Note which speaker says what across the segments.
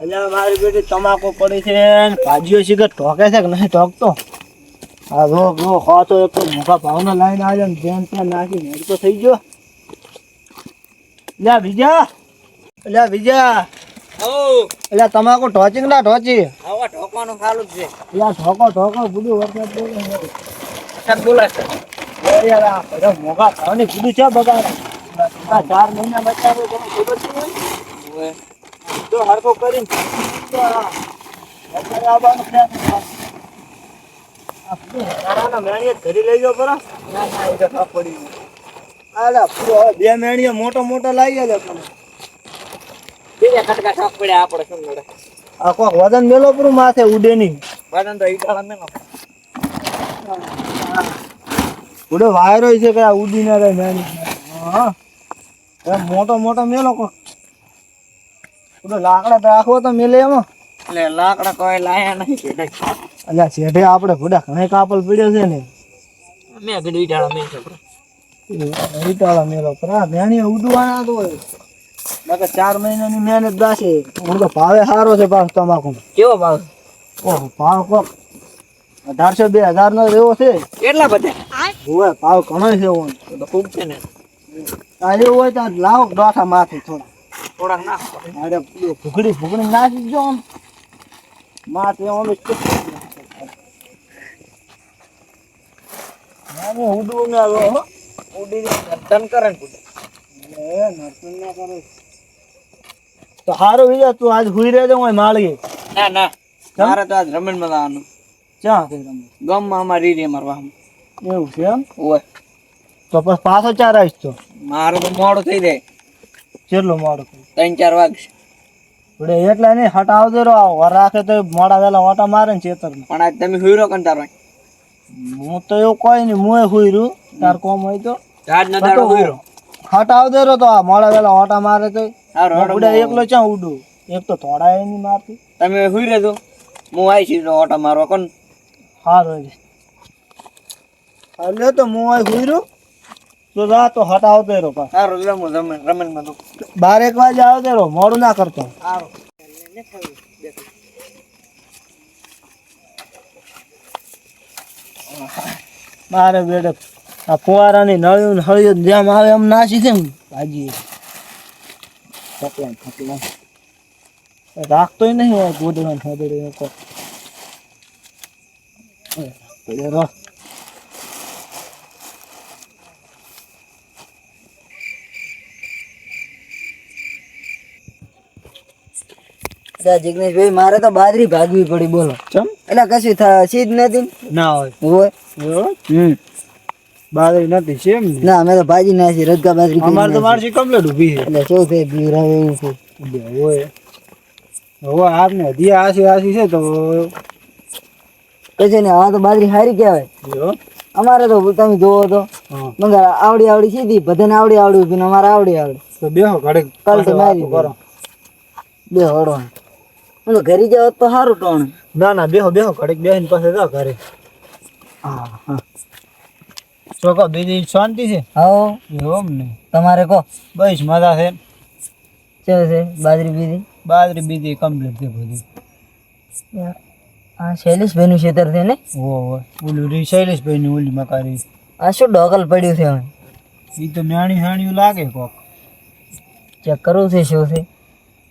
Speaker 1: એટલે મારી બેટી તમાકુ પડી છે ને ભાજીઓ શીખર ઢોકે છે કે નહીં ઢોકતો. આ રો ખો તો એક મોટા ભાવના લાઈને આવે ને જેમ ત્યાં નાખી નેડ તો થઈ ગયો. લ્યા બીજા એટલે તમાકુ ઢોચી કે ના ઢોચી?
Speaker 2: હવે ઢોકવાનું ચાલુ જ છે.
Speaker 1: ઢોકો બધું વરસાદ બોલે છે. યાર આ બધા મોઘા ભાવની બધું છે બગાડ. 4 મહિના બચાવો તો ખબર છે ને તો હરકો કરીને તો અત્યારે આવવાનું છે. આ બધું નાના મેણીએ ઘરે લઈ જાવ બરા. ના એ તો પડી આલા બે મેણીએ મોટો લાવી આલે પણ
Speaker 2: બીજા ખટકા શોખ પડ્યા આપણે શું નડે.
Speaker 1: આ કોક વજન મેલો પૂરું માથે ઉડે નહીં.
Speaker 2: વજન તો ઈટાળા મેલો.
Speaker 1: ઉડે વાયરો છે કે આ ઉડી ના રહે મેણી. હા એમ મોટો મેલો કોક ઉડે લાકડા રાખવો તો મેલે એમાં.
Speaker 2: એટલે લાકડા કોઈ લાયા નહીં કે
Speaker 1: અલ્યા શેઠે આપણે ભૂડા ઘણા કાપલ પડ્યો છે ને
Speaker 2: મેં કીધું ઈટાળા મેં છે
Speaker 1: ઈટાળા મેલો પર આ મેણી ઉડવાના તો હોય. બાકી 4 મહિનાની મહેનત દાશે. હું તો ભાવે સારો છે પાછો તમાકુ.
Speaker 2: કેવો ભાવ?
Speaker 1: ઓહો ભાવ કોક 1800-2000 નો એવો છે.
Speaker 2: કેટલા બધા
Speaker 1: હોય ભાવ ઘણો છે એવો
Speaker 2: તો ખૂબ છે ને.
Speaker 1: આ એવું હોય તો લાવો ડોઠા માથે
Speaker 2: થોડાક નાખો.
Speaker 1: અરે ભૂખડી નાખી જો માથે ઓલું ઉડવું ના હો
Speaker 2: ઉડી નર્તન કરે ને
Speaker 1: નર્તન ના કરે તો સારું વિચાર તું આજ હુઈ રહેજો હું માળી.
Speaker 2: ના મારે તો આજ રમણ માં આવવાનું.
Speaker 1: ક્યાં છે રમણ?
Speaker 2: ગામમાં અમારી રે મારવા.
Speaker 1: એવું છે એમ?
Speaker 2: ઓય
Speaker 1: તો પછી પાછો 4 આવીશ તો
Speaker 2: મારે તો મોડું થઈ જાય.
Speaker 1: કેટલું મોડું
Speaker 2: 3-4 વાગશે.
Speaker 1: પડે એટલા નહીં હટ આવતો રહો. વર રાખે તો મોડા વેલા ઓટા મારે ને ચેતરમાં.
Speaker 2: પણ આજ તમે હુઈ રહો કંટારો.
Speaker 1: હું તો એવું કોઈ નહીં હું હુઈ રહ્યું તાર કોમ હોય તો
Speaker 2: આજ ન દાડો હુઈ રહો.
Speaker 1: હટ આવતો રહો તો આ મોડા વેલા ઓટા મારે તો
Speaker 2: હારું
Speaker 1: એકલો ક્યાં ઉડું. એક તો થોડા એ નહીં મારતી.
Speaker 2: તમે હુઈ રહેજો હું આવીશ ઓટા મારવા કોણ.
Speaker 1: સારું એટલે તો હું આ હુઈ રહ્યું તો જા તો હટ આવતો રહો પાછો.
Speaker 2: સારું રમણ માં તો
Speaker 1: 12-1 વાગે આવતો રહો મોડું ના કરતો.
Speaker 2: સારું
Speaker 1: મારે બેડે આ ફુવારાની નળિયું હળિયું જેમ આવે એમ નાસી છે ને ભાજી થકલા રાખતોય નહીં હોય ગોદડા ઠોદડી કો
Speaker 2: જિગ્નેશભાઈ મારે તો બાજરી ભાગવી પડી. બોલો
Speaker 1: ચમ?
Speaker 2: એટલે કશું સીધ નથી
Speaker 1: ના હોય બાજરી નથી છે એમ?
Speaker 2: ના અમે તો ભાજી નાખી રજગા બાજરી.
Speaker 1: અમારે તો મારસી કમ્પ્લીટ ઊભી છે.
Speaker 2: એટલે શું છે બીવરાવે એવું છે.
Speaker 1: હોય હવે આપને હજી આસી છે તો
Speaker 2: કશે ને આ તો બાજરી સારી કહેવાય. અમારે તો તમે જોવો તો મંગા આવડી સીધી બધાને આવડી ઉભી અમારે આવડી
Speaker 1: તો બેહો ઘડીક
Speaker 2: કાલ તો મારી કરો બે હડો. હું તો ઘરે જાવ તો સારું ટોણ.
Speaker 1: ના બેહો ઘડીક બેહીને પાસે જાઓ ઘરે. હા ચોકો બીજી શાંતિ છે?
Speaker 2: હા
Speaker 1: એમ ને
Speaker 2: તમારે કહો.
Speaker 1: બસ મજા છે.
Speaker 2: કેવું છે બાજરી
Speaker 1: બીજી કમ્પ્લીટ છે બધી.
Speaker 2: આ શૈલેષભાઈ નું ખેતર છે ને?
Speaker 1: ઓલું શૈલેષભાઈ ની ઓલી મકારી.
Speaker 2: આ શું ડોકલ પડ્યું છે?
Speaker 1: એ તો નાણી લાગે કોક.
Speaker 2: ચેક કરવું છે શું છે?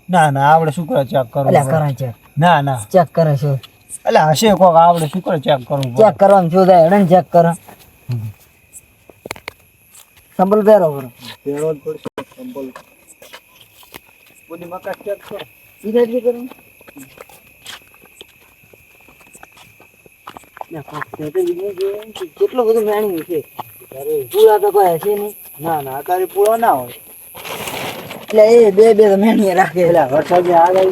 Speaker 1: ના આવડે શું કરે ચેક કરવું?
Speaker 2: કરા ચેક.
Speaker 1: ના
Speaker 2: ચેક કરે શું?
Speaker 1: એટલે હશે કોક આવડે શું કરે ચેક કરવું?
Speaker 2: ચેક કરવાનું શું થાય હેડે ચેક કરો. સંભલ પહેરો જ પડશે સંભલ.
Speaker 1: બધી મકા ચેક કરો.
Speaker 2: ઈ સાઈડ થી કરો. કેટલું બધું મેણ્યું છે. પૂરા તો કોઈ હશે નહીં.
Speaker 1: ના અત્યારે પૂરો ના હોય.
Speaker 2: એટલે એ બે તો મેણીએ રાખે. એટલે
Speaker 1: વરસાદ આગળ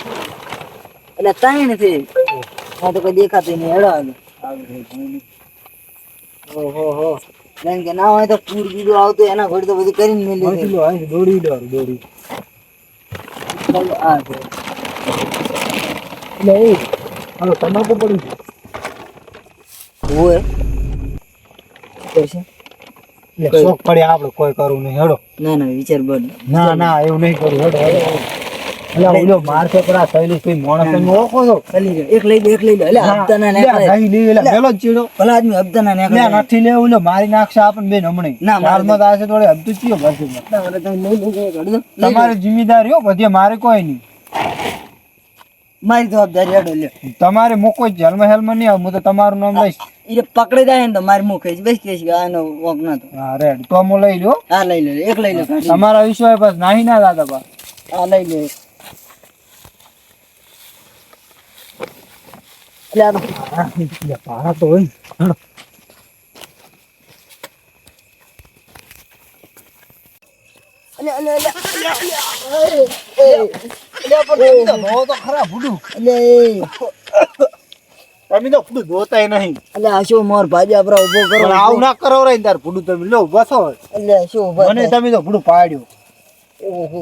Speaker 2: એટલે 3 છે. આ તો કોઈ દેખાતું નહીં. હેડો ઓહો કે ના હોય તો પૂર બીજું આવતું એના ઘડી તો બધું કરીને મેલી
Speaker 1: દોડી
Speaker 2: આ છે. એટલે એ
Speaker 1: હાલો તમાકુ પડી
Speaker 2: હોય કરશે.
Speaker 1: શોખ પડે આપણે કોઈ કરવું નહીં. હેડો.
Speaker 2: ના વિચાર બળ.
Speaker 1: ના એવું નહીં કરવું. હેડો એટલે ઓલો મારશે પેલા શૈલેષ ભાઈ માણસ ઓળખો છો
Speaker 2: એક લઈ લે એટલે હપ્તાના નેકળે
Speaker 1: નહીં લે એટલે પેલો જ ચીડો
Speaker 2: ભલા આદમી હપ્તાના નેકળે
Speaker 1: લે નથી લે ઓલો મારી નાખશે આપણને બેન હમણાં
Speaker 2: ના, મારે
Speaker 1: ચારમાં તો આશે થોડી હપ્તું ચિયો ભરશે તમારી જિમ્મેદારી હો બધી મારે કોઈ નહીં
Speaker 2: મારી જવાબદારી હેડો લે
Speaker 1: તમારે મૂકો જ હેલ્મેટ નહીં આવું હું તો તમારું નામ લઈશ
Speaker 2: એ પકડી જાય ને તો મારી મુખ બેસ કે આનો વોક ના તો
Speaker 1: હા રેડ તો હું લઈ લ્યો
Speaker 2: હા લઈ લે એક લઈ લે
Speaker 1: તમારા વિશ્વાસ બસ નાહી ના દાદા બા
Speaker 2: હા લઈ લે
Speaker 1: ભાડા તો હોય ને. તો ખરા ભૂડું તમે તો ભૂડું જોતાય નહીં
Speaker 2: એટલે આ શું મોર ભાજી આપડા ઉભો કરો
Speaker 1: પણ આવું ના કરો રે તાર ભૂડું તમે લો બસો
Speaker 2: એટલે શું ઉભા
Speaker 1: મને તમે તો ભૂડું પાડ્યો
Speaker 2: ઓહો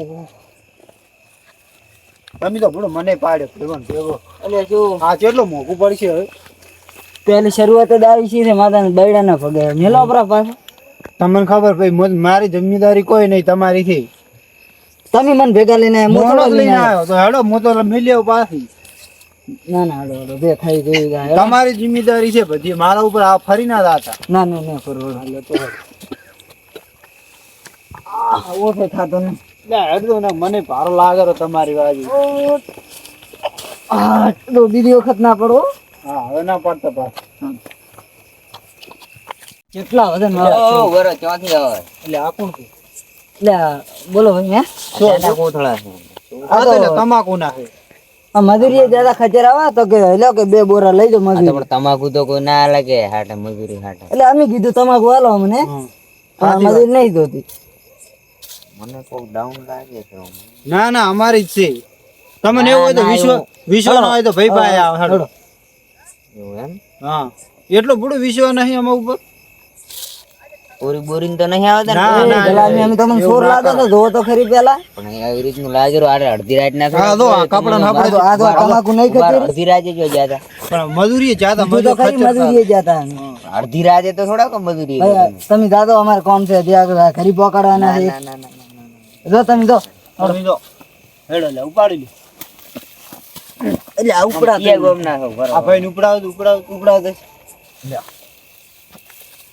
Speaker 1: તમે તો ભૂડું મને પાડ્યો ભેગો ને ભેગો
Speaker 2: એટલે શું
Speaker 1: આ કેટલું મોંઘું પડશે હવે
Speaker 2: પેલી શરૂઆત જ આવી છે માતા બૈડા ના પગે મેલો આપડા પાસે
Speaker 1: તમને ખબર ભાઈ મારી જિમ્મેદારી કોઈ નહીં તમારી થી
Speaker 2: તમે મને ભેગા લઈને આવ્યા, હું થોડો
Speaker 1: લઈને આવ્યો તો હેડો હું તો મિલ્યો પાછી
Speaker 2: ના ના હડો હડો બે થઈ ગઈ જાય
Speaker 1: તમારી જિમ્મેદારી છે બધી મારા ઉપર આ ફરી ના જાતા
Speaker 2: ના ના ના ફરવડ હાલે તો ઓછો થતો ને
Speaker 1: લે હેડો ને મને ભારો લાગે તો તમારી બાજુ
Speaker 2: તો બીજી વખત ના પડો
Speaker 1: હા હવે ના પડતો પાછો
Speaker 2: કેટલા વજન
Speaker 1: એટલે આ કોણ છે
Speaker 2: એટલે બોલો ભાઈ હે
Speaker 1: આ તો તમાકુ ના છે
Speaker 2: આ મજૂરી જ્યાદા ખચર આવે તો કે લો કે 2 બોરા લઈ દો મજૂરી
Speaker 3: તમાકુ તો કોઈ ના લાગે હાટે મજૂરી હાટે
Speaker 2: એટલે અમે કીધું તમાકુ હાલો અમને પણ મજૂરી નહીં જોતી
Speaker 3: મને કોઈ ડાઉન લાગે છે
Speaker 1: ના ના અમારી જ છે તમને એવું હોય તો વિશ્વ ના હોય તો ભાઈ ભાઈ આવ હેડો
Speaker 3: એવું એમ
Speaker 1: હા એટલો બધો વિશ્વ નહીં અમાર ઉપર
Speaker 3: પૂરી બોરીને તો નહીં આવતા
Speaker 1: ના
Speaker 3: ને
Speaker 1: ના
Speaker 2: પેલા અમે તમને સોર લાગતો તો જોવો તો ખરી પેલા
Speaker 3: પણ આવી રીતનું લાગેલું આડે અડધી રાત ના
Speaker 1: હા તો આ કપડાં આપણે
Speaker 2: આ તો તમાકુ નહીં ખચેરી
Speaker 3: અડધી રાતે જો જાતા
Speaker 1: પણ મજૂરી જાતા
Speaker 2: તો ખરી મજૂરી જતા અમે.
Speaker 3: અડધી રાતે તો થોડા કો મજૂરી
Speaker 2: ભાઈ, તમે દાદો અમારે કોમ છે ત્યાં ખરી પકડવાના છે
Speaker 3: ના ના ના
Speaker 2: જો તમે જો
Speaker 1: તમે તો હેડો લે ઉપાડી લે
Speaker 2: એટલે આ ઉપડા
Speaker 3: એ ગોમ ના હો
Speaker 1: આ ભાઈ ને ઉપડાવ દે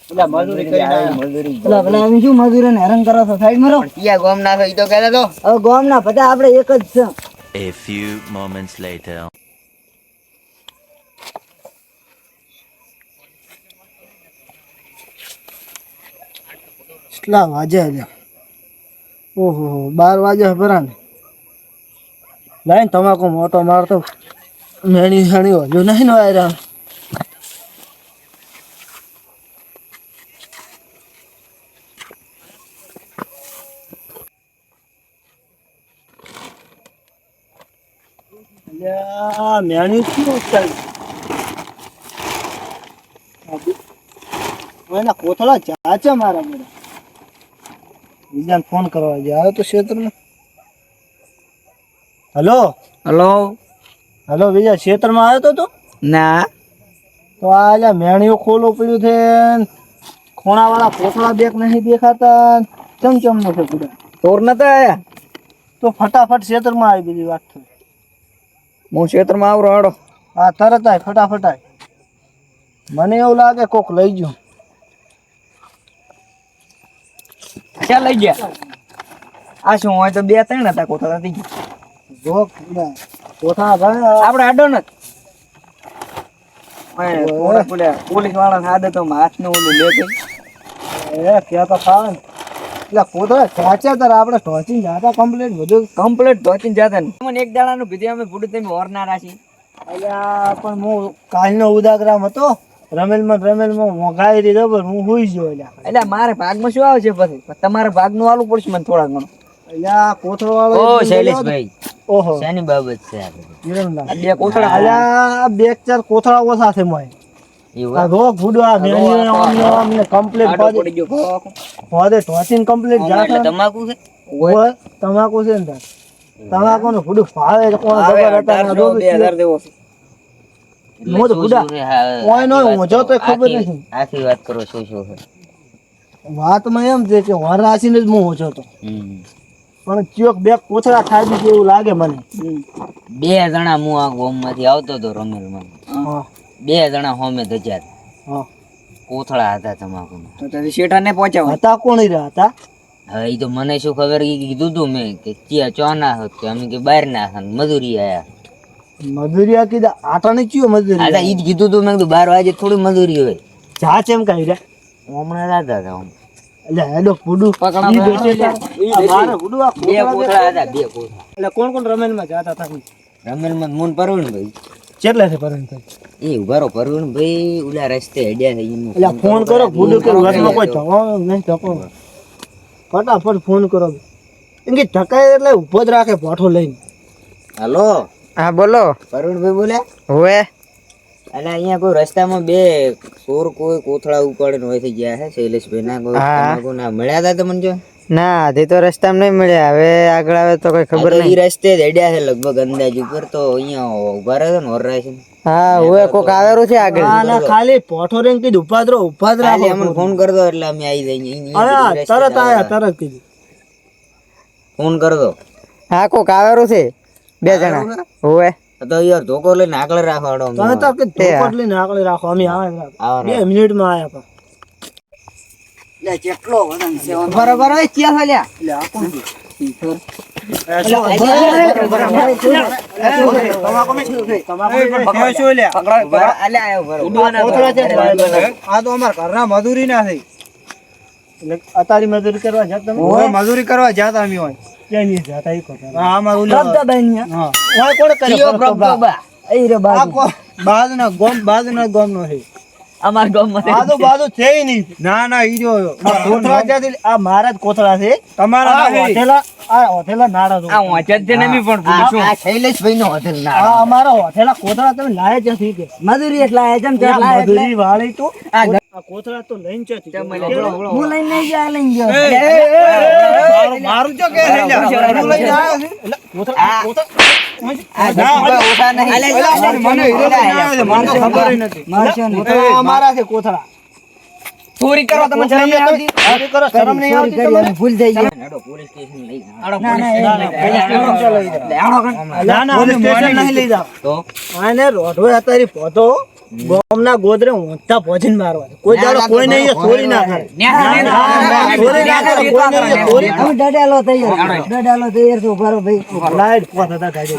Speaker 1: એટલે મજૂરી કરી ના
Speaker 3: મજૂરી
Speaker 2: પેલા પેલા અમે શું મજૂરોને હેરાન કરો છો સાઈડ માં રહો
Speaker 3: યા ગોમ ના હોય તો કહેતા તો
Speaker 2: હવે ગોમ ના બધા આપણે એક જ છે
Speaker 4: A few moments later.
Speaker 1: કેટલા વાગે ઓહો 12 વાગે બરા ને લાઈન તમાકુ મોટો મારતો મેણી હણી હજુ નહીં નો આયરા મેણી શું ચાલ કોથળા ચાચા મારા બધા બીજાને ફોન કરવા જાય આવ્યો તો ક્ષેત્રમાં હલો
Speaker 2: હલો
Speaker 1: હલો બીજા ક્ષેત્રમાં આવ્યો તો તું
Speaker 2: ના
Speaker 1: તો આ મેણીઓ ખોલો પડ્યું છે ખોણાવાળા કોથળા બેક નહીં દેખાતા ચમચમ નો છે પૂરા
Speaker 2: ચોર નતા આયા
Speaker 1: તો ફટાફટ ક્ષેત્રમાં આવી બીજી વાત થઈ
Speaker 2: હું ક્ષેત્રમાં આવરો હાડો
Speaker 1: હા તરત આય ફટાફટ આય મને એવું લાગે કોક લઈ ગયો
Speaker 2: ક્યાં લઈ ગયા આ શું હોય તો 2-3 હતા કોથળા થઈ ગયા
Speaker 1: જો પૂરા કોથળા ભાઈ
Speaker 2: આપણે આડો ન પોલીસ વાળા આદત તો હાથ નું ઓલું લે ગઈ
Speaker 1: એ ક્યાં તો ખાવે ને એટલે કોથળા ચાચા તાર આપણે ઢોચી જાતા કમ્પ્લીટ બધું
Speaker 2: કમ્પ્લીટ ધોચીને જાતા ને મને એક દાડાનું ભીધી અમે ભૂડું તમે ઓર ના રાખી
Speaker 1: અલ્યા પણ હું કાલનો ઉદાગ્રામ હતો રમેલમાં મોઘાઈ દીધો પણ હું હુઈ ગયો અલ્યા
Speaker 2: એટલે મારે ભાગમાં શું આવે છે પછી તમારે ભાગનું આલું પડશે મને થોડા ઘણું
Speaker 1: અલ્યા કોથળો વાળો
Speaker 3: ઓ
Speaker 1: એક
Speaker 3: શૈલેષભાઈ
Speaker 1: ઓહો
Speaker 3: શાની બાબત છે આ બધી?
Speaker 1: વિરમદાસ.
Speaker 2: આ 2 કોથળા
Speaker 1: અલ્યા 2-4 કોથળા ઓછા છે મોય
Speaker 3: એવું
Speaker 1: આ રોગ ભૂડો આ મેની કમ્પ્લીટ
Speaker 2: આડો પડી ગયો
Speaker 1: હોદે ઢોચીને કમ્પ્લીટ
Speaker 3: એટલે
Speaker 1: જાતા
Speaker 3: તમાકુ છે
Speaker 1: ઓય તમાકુ છે ને તાર તમાકુનું ભૂડું ફાવે છે કોણ ખબર હતા ના રોગ
Speaker 2: 2000 દેવો છે
Speaker 1: હું તો ભૂડા ઓય નો હું જો તો ખબર નથી
Speaker 3: આખી વાત કરો શું શું છે
Speaker 1: વાતમાં એમ છે કે વર રાશિને જ હું ઓછો તો
Speaker 3: હમ
Speaker 1: પણ ચિયોક બે કોથળા ખાઈ દીધું એવું લાગે મને.
Speaker 3: 2 જણા હું આ ગોમમાંથી આવતો હતો રમેલમાં.
Speaker 1: હા
Speaker 3: 2 જણા હોમે ધજાત
Speaker 1: હા.
Speaker 3: કોથળા હતા તમાકુના.
Speaker 2: તો તારી શેઠાને પહોંચાવો.
Speaker 1: હતા કોણ રહ્યા હતા?
Speaker 3: હવે ઈ તો મને શું ખબર, ઈ કીધું તું મેં કે ચિયા ચોના હોત કે અમે કે બહાર ના હતા મજૂરી આયા.
Speaker 1: મજૂરિયા કીધા આટાની ચિયો
Speaker 3: હા
Speaker 1: મજૂરી
Speaker 3: ઈ જ કીધું તું, મેં કીધું 12 વાગે થોડી મજૂરી હોય.
Speaker 1: જા ચેમ કાઈ રહ્યા
Speaker 3: હમણાં જાતા હતા અમે.
Speaker 1: એટલે હેડો ફૂડું
Speaker 3: પકડા
Speaker 1: ઈ બેઠે તા. આ મારે ફૂડું આ
Speaker 3: 2
Speaker 1: કોથળા
Speaker 3: કોથળા હતા, 2 કોથળા.
Speaker 1: એટલે કોણ કોણ રમેલમાં જાતા હતા?
Speaker 3: રમેલમાં મૂન પરવીણભાઈ
Speaker 1: કેટલા છે પરવીનભાઈ?
Speaker 3: એ ઉભારો પરવીણભાઈ ઓલા રસ્તે હેડ્યા છે એનું
Speaker 1: એટલે ફોન કરો ફૂડું કે વચમાં કોઈ ધકો નહીં ધકો. ફટાફટ ફોન કરો. એમ કે ધકાય એટલે ઊભો જ રાખે પાઠો લઈને.
Speaker 3: હાલો
Speaker 2: હા બોલો.
Speaker 3: પરવીણભાઈ બોલ્યા?
Speaker 2: હોવે.
Speaker 3: એટલે અહીંયા કોઈ રસ્તામાં 2 ચોર કોઈ કોથળા ઉપાડીને હોય થઈ ગયા છે શૈલેષભાઈ ના કોઈ તમાકુ ના મળ્યા હતા તમને જો?
Speaker 2: ના હજી તો રસ્તામાં નહીં મળ્યા, હવે આગળ આવે તો કઈ ખબર
Speaker 3: આ તો ઈ રસ્તે જ હેડ્યા છે લગભગ અંદાજ ઉપર, તો અહીંયા ઉભા રહે છે ને ઓરરાય છે.
Speaker 2: હા હોવે કોક આવેલું છે આગળ.
Speaker 1: ના ના ખાલી પાઠો રેન કીધું ઉપાદરો
Speaker 3: ખાલી અમને ફોન કર દો એટલે અમે આવી જઈએ.
Speaker 1: અરે તરત આયા તરત કીધું.
Speaker 3: ફોન કર દો.
Speaker 2: હા કોક આવેલું છે 2 જણા. હોવે.
Speaker 3: તો યાર ધોકો લઈને આગળ રાખવાડો અમને.
Speaker 1: તમે તો કે ધોપટ લઈને આગળ રાખો અમે આવે
Speaker 3: આવો
Speaker 1: 2 મિનિટમાં આયા પા.
Speaker 2: લે કેટલો વજન છે બરાબર હોય ક્યાં ફાલ્યા.
Speaker 1: એટલે આ કોણ છે? અતારી મજૂરી કરવા જાત તમે?
Speaker 2: મજૂરી કરવા જતા અમે હોય.
Speaker 1: ક્યાં નહીં જાતા ઈ કહો.
Speaker 2: હા અમાર ઓલો
Speaker 1: હા ઓય કોણ કરે
Speaker 3: જીઓ
Speaker 1: ફરતો બા?
Speaker 3: પ્રભુબા.
Speaker 2: એ રે
Speaker 1: આ
Speaker 2: બાજુ.
Speaker 1: કો બાજુના ગોમ નો છે.
Speaker 3: અમાર ગામમાં
Speaker 1: બાજુ બાજુ છે ય નહીં.
Speaker 2: ના ના ઈ જો
Speaker 1: કોથળા જ્યાંથી આ મારા જ કોથળા છે.
Speaker 2: તમારા
Speaker 1: આ
Speaker 2: નહીં.
Speaker 1: હોટેલા નાડા
Speaker 3: આ વાંચત છે ને અમે પણ પૂછું. આ શૈલેષભાઈ નો હોટેલ ના.
Speaker 1: આ અમારા હોટેલા કોથળા તમે લાયા ક્યાંથી કે?
Speaker 2: મજૂરી એટલા આયા જેમ
Speaker 1: ત્યાં
Speaker 2: તેટલા એટલે
Speaker 1: મજૂરી વાળી તો
Speaker 2: આ
Speaker 1: આ કોથળા તો લઈને ક્યાંથી?
Speaker 2: હું લઈને નહીં ગયા લઈને ગયો.
Speaker 1: મારું જો કે લઈ જા. હું લઈને આવ્યો છું. એટલે કોથળા
Speaker 3: આ ધક્કા ઓછા નહીં.
Speaker 2: મને હીરો લઈને આવ્યો છે, મને તો ખબર ય નથી. મારશો નહીં.
Speaker 1: કોથળા અમારા છે કોથળા.
Speaker 2: ચોરી કરવા તમે શરમ નહીં આવતી?
Speaker 1: ચોરી કરો શરમ નહીં આવતી
Speaker 2: ચોરી કરી
Speaker 1: તમને?
Speaker 2: અમે ભૂલ થઈ ગઈ.
Speaker 3: હેડો પોલીસ સ્ટેશન લઈ જાઓ.
Speaker 2: ના ના
Speaker 1: પોલીસ સ્ટેશન નહીં લઈ જાઓ.
Speaker 3: તો
Speaker 1: આને રોડવે અત્યારે પહોંચો ગામના ગોદરે ઊંચા પહોંચીને મારવા છે. કોઈ દાડો કોઈ નહીં ચોરી ના કરે. ચોરી ના કરે કોઈ નહીં ચોરી.
Speaker 2: અમે ડડાલો તૈયાર છે ઉભા રહો ભાઈ.
Speaker 1: લાઈટ પોત હતા ગાડી.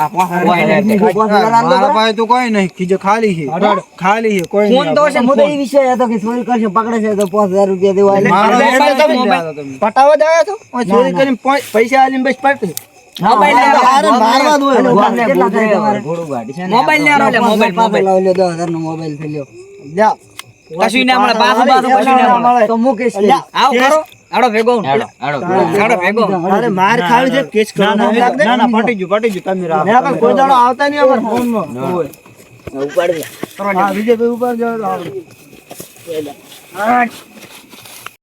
Speaker 2: મારા પાસે તો કોઈ નહીં, કીજે ખાલી છે. ખાલી છે કોઈ નહીં. હું તો એ વિષય હતો કે ચોરી કરશે પકડે છે તો 5000 રૂપિયા દેવા.
Speaker 1: મારો એટલે તમે પટાવા જ આવ્યા છો? ઓય ચોરી કરીને પૈસા આલીને બસ પડતી. હારે મારવા જ હોય.
Speaker 2: કેટલા થાય તમારે?
Speaker 3: ઘોડું ગાડી છે ને.
Speaker 2: મોબાઈલ ને આલો મોબાઈલ લાવી લ્યો 10000 નો મોબાઈલ થઈ લ્યો.
Speaker 1: જા.
Speaker 2: કશું ના મળે પાછું કશું ના મળે તો મુકેશ આવ કરો આડો ભેગો
Speaker 3: હેડો હેડો
Speaker 2: ભેગો
Speaker 1: અરે માર ખાવી છે કેસ કરવાનો.
Speaker 2: ના ના પટી ગયું તમે રાખ.
Speaker 1: મેં કઈ કોઈ દાડો આવતા નહીં અમારા ફોનમાં.
Speaker 3: ઉપાડી દે.
Speaker 1: હા વિજયભાઈ ઉપર જાઓ.